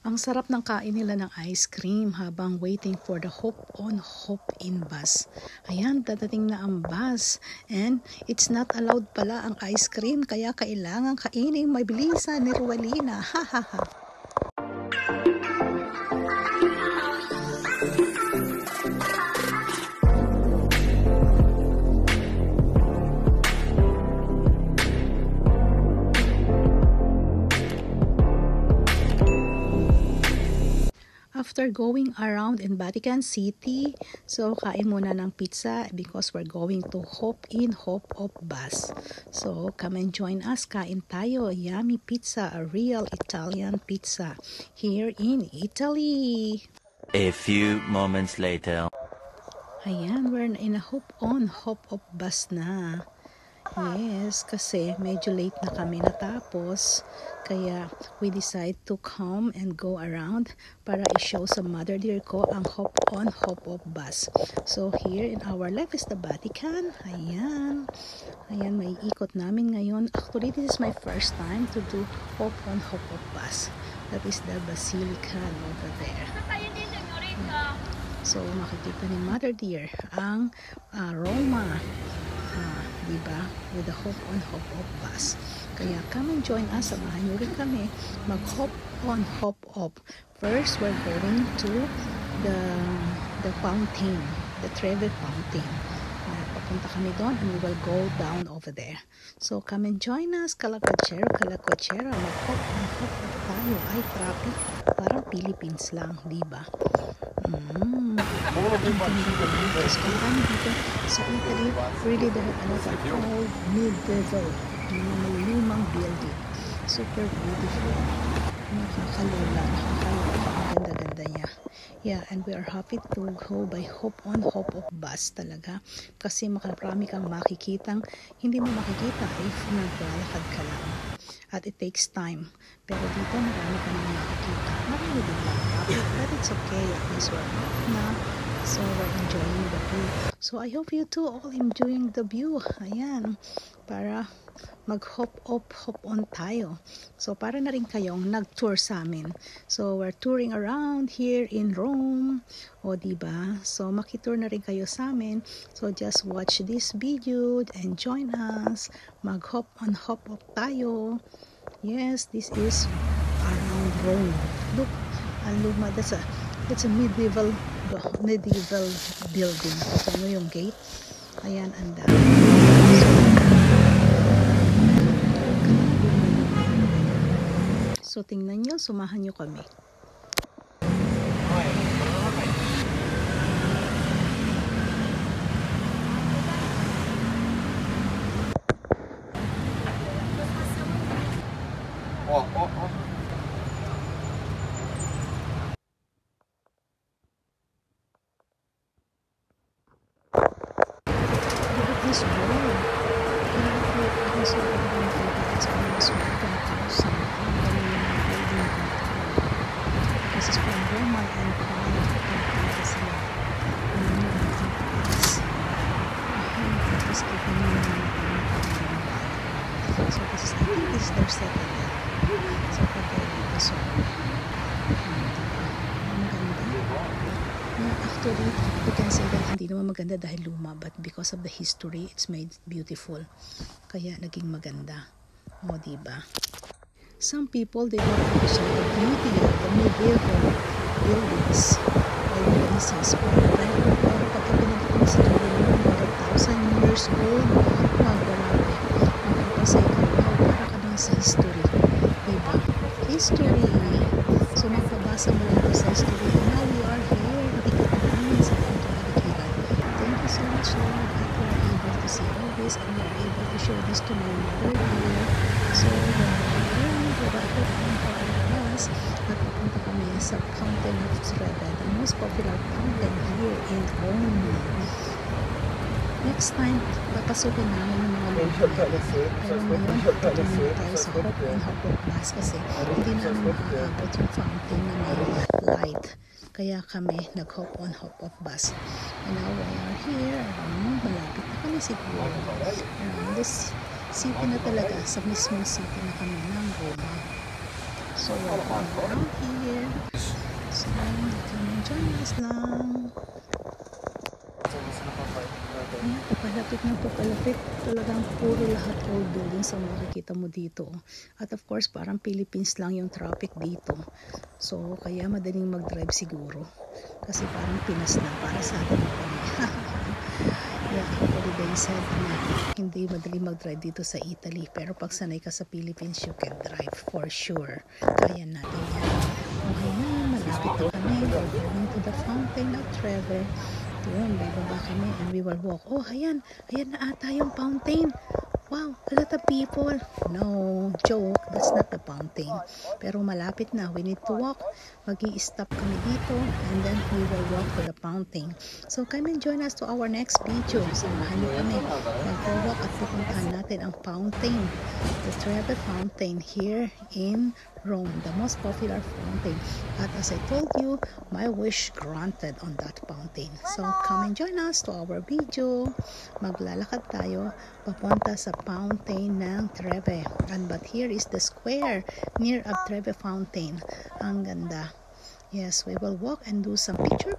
Ang sarap ng kain nila ng ice cream habang waiting for the hop on hop in bus. Ayan, dadating na ang bus. And it's not allowed pala ang ice cream, kaya kailangan kainin mabilisan ni Ruelina. Ha ha ha. After going around in Vatican City, so kain muna ng pizza because we're going to hop in, hop off bus. So come and join us, kain tayo. Yummy pizza, a real Italian pizza here in Italy. A few moments later. Ayan, we're in a hop on, hop off bus na. Yes, kasi medyo late na kami natapos. Kaya we decide to come and go around para i-show sa mother dear ko ang hop on, hop off bus. So here in our left is the Vatican. Ayan. Ayan, may ikot namin ngayon. Actually, this is my first time to do hop on, hop off bus. That is the Basilica over there. So makikita ni mother dear ang Roma. Diba? With the hop on, hop off bus. Kaya come and join us. Samahan nyo rin kami mag-hop on, hop off. First, we're going to the fountain, the Trevi Fountain. Papunta kami doon and we will go down over there. So, come and join us. Kalakotsero, mag-hop on, hop off tayo. Ay, traffic. Parang Philippines lang, diba? Tapos kung kami dito sa Italy, really they have a lot of old medieval, mga malulumang building. Super beautiful. Nakakalula, ang ganda-ganda niya. Yeah, and we are happy to go by hop on, hop off bus talaga. Kasi marami kang makikitang hindi mo makikita if naglalakad ka lang. At it takes time. Pero dito marami ka nang makikita. Marami din lang. But it's okay. At least we're up na. So we're enjoying the view. So I hope you too all enjoying the view. Ayan. Para mag-hop off, hop on tayo. So para na rin kayong nag-tour sa amin. So we're touring around here in Rome. O diba? So makitour na rin kayo sa amin. So just watch this video and join us. Mag-hop on, hop off tayo. Yes, this is around Rome. Look, luma, that's a medieval building. So ano yung gate? Ayan, ang dami. So tingnan nyo, sumahan nyo kami. This wall, this is from Roman Empire. So this is, I think this is their second. So this one. Actually, you can say that hindi naman maganda dahil luma, but because of the history, it's made beautiful. Kaya naging maganda. O, diba? Some people, they don't appreciate the beauty of the medieval buildings or businesses. Pero pagka pinagpapin sa mga 1,000 years old, grabe. Magpapasay ka, wow, para ka lang sa history. Diba? History. So, magpabasa mo lang sa history. Now we are here. Thank you so much, Lord, that we are able to see all this and we are able to show this to my mother here. So, napapunta kami sa Fountain of Trevi, the most popular fountain here in Rome. Next time, papasukin namin ng mga lugar. Pero ngayon, tutunin tayo sa hop and hop off bus kasi hindi namin makakabot yung fountain na may light. Kaya kami nag-hop on, hop off bus. And now we are here. Malapit na kami siguro. Around this city na talaga. Sa mismong city na kami ng Roma. So, welcome around here. So, come and join us lang. Ayan, papalapit na papalapit. Talagang puro lahat old buildings ang makikita mo dito. At of course, parang Philippines lang yung traffic dito. So, kaya madaling mag-drive siguro. Kasi parang Pinas na para sa atin na kami. Yeah, actually they said na hindi madali mag-drive dito sa Italy. Pero pag sanay ka sa Philippines, you can drive for sure. Kaya natin yan. Okay na, malapit na kami. We're going to the Fountain of Trevi. Doon, bababa kami and we will walk. Oh, ayan. Ayan na ata yung fountain. Wow, a lot of people. No, joke. That's not the fountain. Pero malapit na. We need to walk. Mag-i-stop kami dito and then we will walk to the fountain. So, come and join us to our next video. Samahan niyo kami. Mag-walk at pupuntahan natin ang fountain. The Trevi Fountain here in Rome. The most popular fountain. At as I told you, my wish granted on that fountain. So, come and join us to our video. Maglalakad tayo papunta sa fountain ng Trevi. But here is the square near of Trevi Fountain. Ang ganda. Yes, we will walk and do some picture.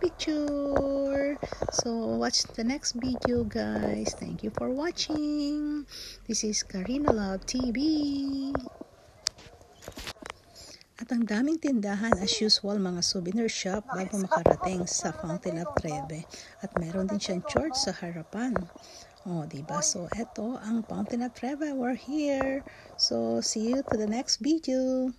So, watch the next video, guys. Thank you for watching. This is Karina Love TV. At ang daming tindahan as usual, mga souvenir shop bago makarating sa Fountain of Trevi. At meron din siyang church sa harapan. Oh, diba? So, eto ang Fountain of Trevi. We're here. So, see you to the next video.